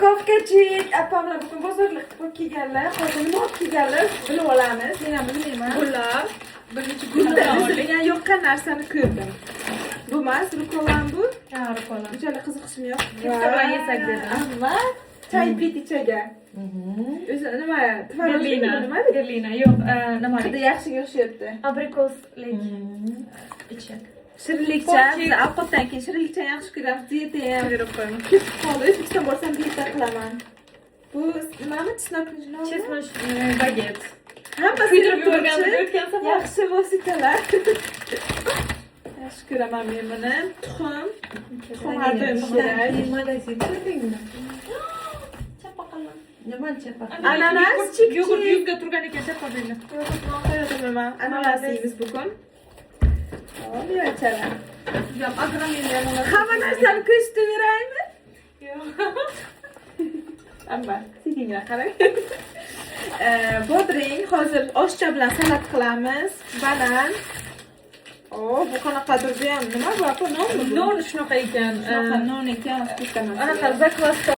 Упаковкачи apamlar bugun bozorlik qilib kelganlar. Hozir nima olib kelganlar bilib olamiz. Men ham bilmayman. Bular bir necha Bunda kundan bizga yoqqan narsani ko'rdim. Bu emas, rukolan bu. Ha, rukolan. Unchalik qiziqishim yo'q. Kepsa bilan yesak dedim. Amma choy pit ichaga. O'zi nima? Berlina. Nima dedi? Berlina. Yo'q, nima? Juda yaxshiga o'xshyapti. Abrikoslik ichak. Shirinlikcha, biz ovqatdan keyin shirinlikchani yaxshi ko'ramiz. Diyeta ham Berib qo'yaman. ketib qoldi. O'zbekiston borsam diyeta qilaman. Bu nimami? Chesnokni Chesnoch baget. Hammasi Kuydirib turibdi. yuborganmiz o'tgan safar. Yaxshi vositalar. Yaxshi ko'raman men buni. Tuxum. Tuxum har doim kerak. Magazin ko'rdingmi? Chapaqalar. Nimani chapaq? Ananas, chipchi. Yogurt yuzga turgan ekan chapaqalar. Qo'yaman. Ananas yeymiz bugun. Hop, yo'chalar. Yo'q, agromenlar. Hamma narsani ko'rsataveraymi? Yo'q. Amma, sekinroq qarang. Bodring, hozir oshcha bilan salat qilamiz. Banan. Bu qanaqadir bu ham nima bu? Nonmi? Non shunaqa ekan. Shunaqa non ekan, o'zbekistonda. Anaqa zakvasta